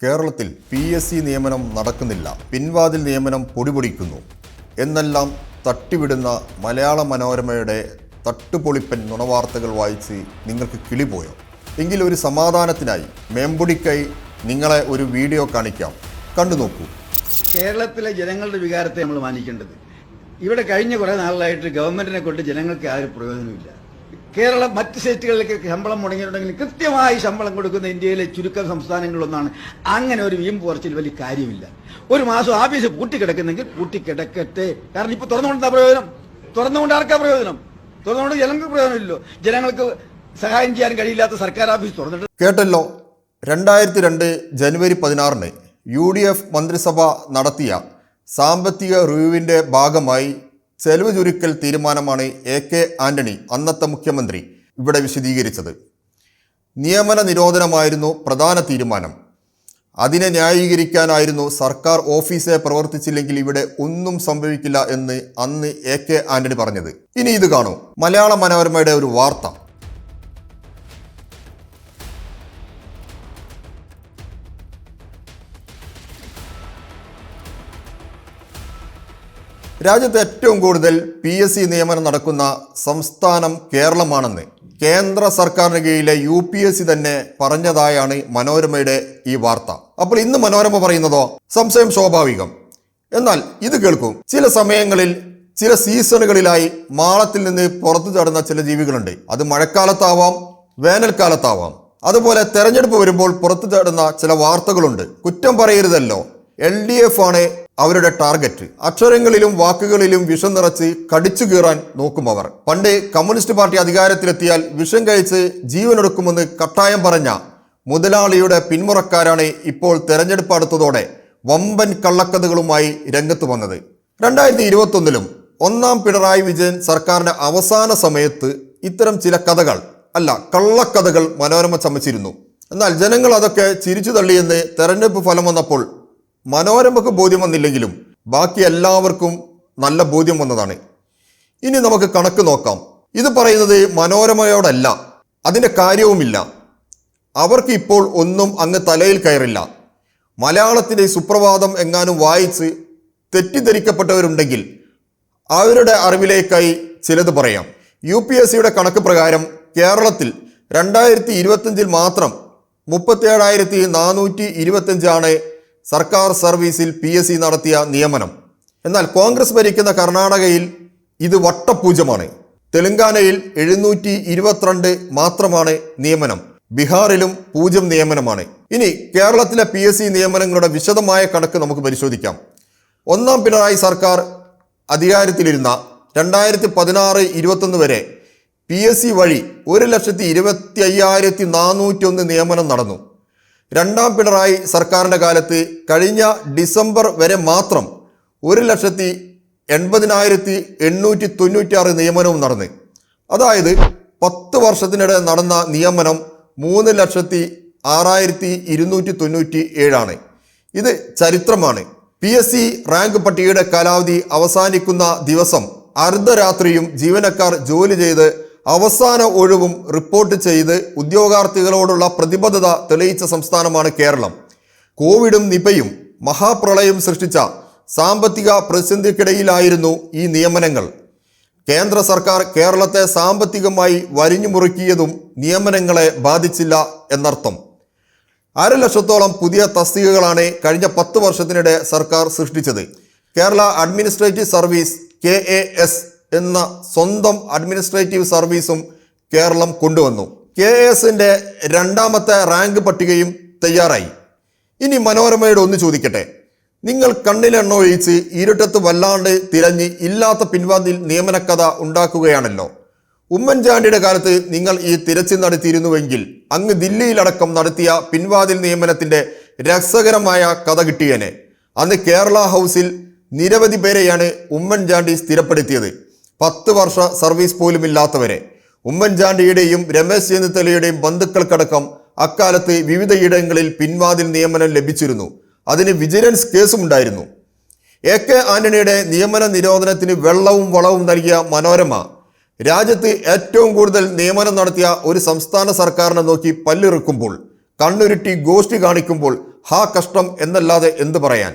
കേരളത്തിൽ PSC നിയമനം നടക്കുന്നില്ല, പിൻവാതിൽ നിയമനം പൊടിപൊടിക്കുന്നു എന്നെല്ലാം തട്ടിവിടുന്ന മലയാള മനോരമയുടെ തട്ടുപൊളിപ്പൻ നുണവാർത്തകൾ വായിച്ച് നിങ്ങൾക്ക് കിളിപോയോ? എങ്കിൽ ഒരു സമാധാനത്തിനായി മേമ്പൊടിക്കായി നിങ്ങളെ ഒരു വീഡിയോ കാണിക്കാം, കണ്ടു നോക്കൂ. കേരളത്തിലെ ജനങ്ങളുടെ വികാരത്തെ നമ്മൾ മാനിക്കേണ്ടത്. ഇവിടെ കഴിഞ്ഞ കുറേ നാളായിട്ട് ഗവൺമെന്റിനെ കൊണ്ട് ജനങ്ങൾക്ക് ആരും പ്രയോജനമില്ല. കേരളം മറ്റ് സ്റ്റേറ്റുകളിലേക്ക് ശമ്പളം മുടങ്ങിയിട്ടുണ്ടെങ്കിൽ കൃത്യമായി ശമ്പളം കൊടുക്കുന്ന ഇന്ത്യയിലെ ചുരുക്കം സംസ്ഥാനങ്ങളിലൊന്നാണ്. അങ്ങനെ ഒരു വീമ്പ് കുറച്ചിൽ വലിയ കാര്യമില്ല. ഒരു മാസം ആഫീസ് പൂട്ടിക്കിടക്കുന്നെങ്കിൽ പൂട്ടിക്കിടക്കട്ടെ. കാരണം ഇപ്പൊ തുറന്നുകൊണ്ട് പ്രയോജനം, തുറന്നുകൊണ്ട് ആർക്കാ പ്രയോജനം? തുറന്നുകൊണ്ട് ജനങ്ങൾക്ക് പ്രയോജനമില്ലല്ലോ. ജനങ്ങൾക്ക് സഹായം ചെയ്യാൻ കഴിയില്ലാത്ത സർക്കാർ ഓഫീസ് തുറന്നിട്ട് കേട്ടല്ലോ. 2002 ജനുവരി 16 UDF മന്ത്രിസഭ നടത്തിയ സാമ്പത്തിക റിവ്യൂവിൻ്റെ ഭാഗമായി ചെലവ് ചുരുക്കൽ തീരുമാനമാണ് AK ആന്റണി, അന്നത്തെ മുഖ്യമന്ത്രി, ഇവിടെ വിശദീകരിച്ചത്. നിയമന നിരോധനമായിരുന്നു പ്രധാന തീരുമാനം. അതിനെ ന്യായീകരിക്കാനായിരുന്നു സർക്കാർ ഓഫീസെ പ്രവർത്തിച്ചില്ലെങ്കിൽ ഇവിടെ ഒന്നും സംഭവിക്കില്ല എന്ന് അന്ന് AK ആന്റണി പറഞ്ഞത്. ഇനി ഇത് കാണൂ, മലയാള മനോരമയുടെ ഒരു വാർത്ത. രാജ്യത്ത് ഏറ്റവും കൂടുതൽ PSC നിയമനം നടക്കുന്ന സംസ്ഥാനം കേരളമാണെന്ന് കേന്ദ്ര സർക്കാരിന് കീഴിലെ UPSC തന്നെ പറഞ്ഞതായാണ് മനോരമയുടെ ഈ വാർത്ത. അപ്പോൾ ഇന്ന് മനോരമ പറയുന്നതോ? സംശയം സ്വാഭാവികം. എന്നാൽ ഇത് കേൾക്കും. ചില സമയങ്ങളിൽ ചില സീസണുകളിലായി മാളത്തിൽ നിന്ന് പുറത്തു ചാടുന്ന ചില ജീവികളുണ്ട്. അത് മഴക്കാലത്താവാം, വേനൽക്കാലത്താവാം. അതുപോലെ തെരഞ്ഞെടുപ്പ് വരുമ്പോൾ പുറത്തു ചാടുന്ന ചില വാർത്തകളുണ്ട്. കുറ്റം പറയരുതല്ലോ, LDF ആണ് അവരുടെ ടാർഗറ്റ്. അക്ഷരങ്ങളിലും വാക്കുകളിലും വിഷം നിറച്ച് കടിച്ചു കീറാൻ നോക്കും അവർ. പണ്ട് കമ്മ്യൂണിസ്റ്റ് പാർട്ടി അധികാരത്തിലെത്തിയാൽ വിഷം കഴിച്ച് ജീവനെടുക്കുമെന്ന് കട്ടായം പറഞ്ഞ മുതലാളിയുടെ പിന്മുറക്കാരാണ് ഇപ്പോൾ തെരഞ്ഞെടുപ്പ് അടുത്തതോടെ വമ്പൻ കള്ളക്കഥകളുമായി രംഗത്ത് വന്നത്. 2021 ഒന്നാം പിണറായി വിജയൻ സർക്കാരിന്റെ അവസാന സമയത്ത് ഇത്തരം ചില കഥകൾ, അല്ല കള്ളക്കഥകൾ മനോരമ ചമച്ചിരുന്നു. എന്നാൽ ജനങ്ങൾ അതൊക്കെ ചിരിച്ചു തള്ളിയെന്ന് തെരഞ്ഞെടുപ്പ് ഫലം വന്നപ്പോൾ മനോരമക്ക് ബോധ്യം വന്നില്ലെങ്കിലും ബാക്കി എല്ലാവർക്കും നല്ല ബോധ്യം വന്നതാണ്. ഇനി നമുക്ക് കണക്ക് നോക്കാം. ഇത് പറയുന്നത് മനോരമയോടല്ല, അതിൻ്റെ കാര്യവുമില്ല. അവർക്ക് ഇപ്പോൾ ഒന്നും അങ്ങ് തലയിൽ കയറില്ല. മലയാളത്തിൻ്റെ സുപ്രഭാതം എങ്ങാനും വായിച്ച് തെറ്റിദ്ധരിക്കപ്പെട്ടവരുണ്ടെങ്കിൽ അവരുടെ അറിവിലേക്കായി ചിലത് പറയാം. UPSCയുടെ കണക്ക് പ്രകാരം കേരളത്തിൽ 2025 മാത്രം 37,425 സർക്കാർ സർവീസിൽ PSC നടത്തിയ നിയമനം. എന്നാൽ കോൺഗ്രസ് ഭരിക്കുന്ന കർണാടകയിൽ ഇത് വട്ടപൂജ്യമാണ്. തെലങ്കാനയിൽ 722 മാത്രമാണ് നിയമനം. ബീഹാറിലും 0 നിയമനമാണ്. ഇനി കേരളത്തിലെ PSC നിയമനങ്ങളുടെ വിശദമായ കണക്ക് നമുക്ക് പരിശോധിക്കാം. ഒന്നാം പിണറായി സർക്കാർ അധികാരത്തിലിരുന്ന 2016-21 വരെ PSC വഴി 1,25,401 നിയമനം നടന്നു. രണ്ടാം പിണറായി സർക്കാരിൻ്റെ കാലത്ത് കഴിഞ്ഞ ഡിസംബർ വരെ മാത്രം 1,80,896 നിയമനവും നടന്നു. അതായത് 10 വർഷത്തിനിടെ നടന്ന നിയമനം 3,06,297 ഇത് ചരിത്രമാണ്. PSC റാങ്ക് പട്ടികയുടെ കാലാവധി അവസാനിക്കുന്ന ദിവസം അർദ്ധരാത്രിയും ജീവനക്കാർ ജോലി ചെയ്ത് അവസാന ഒഴിവും റിപ്പോർട്ട് ചെയ്ത് ഉദ്യോഗാർത്ഥികളോടുള്ള പ്രതിബദ്ധത തെളിയിച്ച സംസ്ഥാനമാണ് കേരളം. കോവിഡും നിപയും മഹാപ്രളയം സൃഷ്ടിച്ച സാമ്പത്തിക പ്രതിസന്ധിക്കിടയിലായിരുന്നു ഈ നിയമനങ്ങൾ. കേന്ദ്ര സർക്കാർ കേരളത്തെ സാമ്പത്തികമായി വരിഞ്ഞു മുറുക്കിയതും നിയമനങ്ങളെ ബാധിച്ചില്ല എന്നർത്ഥം. 1,00,000 പുതിയ തസ്തികകളാണ് കഴിഞ്ഞ 10 വർഷത്തിനിടെ സർക്കാർ സൃഷ്ടിച്ചത്. കേരള അഡ്മിനിസ്ട്രേറ്റീവ് സർവീസ് KAS എന്ന സ്വന്തം അഡ്മിനിസ്ട്രേറ്റീവ് സർവീസും കേരളം കൊണ്ടുവന്നു. KASന്റെ 2ാമത്തെ റാങ്ക് പട്ടികയും തയ്യാറായി. ഇനി മനോരമയോട് ഒന്ന് ചോദിക്കട്ടെ, നിങ്ങൾ കണ്ണിലെണ്ണ ഒഴിച്ച് ഇരുട്ടത്ത് വല്ലാണ്ട് തിരഞ്ഞ് ഇല്ലാത്ത പിൻവാതിൽ നിയമനക്കഥ ഉണ്ടാക്കുകയാണല്ലോ. ഉമ്മൻചാണ്ടിയുടെ കാലത്ത് നിങ്ങൾ ഈ തിരച്ചിൽ നടത്തിയിരുന്നുവെങ്കിൽ അങ്ങ് ദില്ലിയിലടക്കം നടത്തിയ പിൻവാതിൽ നിയമനത്തിന്റെ രസകരമായ കഥ കിട്ടിയേനെ. അന്ന് കേരള ഹൗസിൽ നിരവധി പേരെയാണ് ഉമ്മൻചാണ്ടി സ്ഥിരപ്പെടുത്തിയത്, 10 വർഷ സർവീസ് പോലും ഇല്ലാത്തവരെ. ഉമ്മൻചാണ്ടിയുടെയും രമേശ് ചെന്നിത്തലയുടെയും ബന്ധുക്കൾക്കടക്കം അക്കാലത്ത് വിവിധയിടങ്ങളിൽ പിൻവാതിൽ നിയമനം ലഭിച്ചിരുന്നു. അതിന് വിജിലൻസ് കേസും ഉണ്ടായിരുന്നു. AK ആന്റണിയുടെ നിയമന നിരോധനത്തിന് വെള്ളവും വളവും നൽകിയ മനോരമ രാജ്യത്ത് ഏറ്റവും കൂടുതൽ നിയമനം നടത്തിയ ഒരു സംസ്ഥാന സർക്കാരിനെ നോക്കി പല്ലിറുക്കുമ്പോൾ, കണ്ണുരുട്ടി ഗോഷ്ടി കാണിക്കുമ്പോൾ ഹാ കഷ്ടം എന്നല്ലാതെ എന്തു പറയാൻ.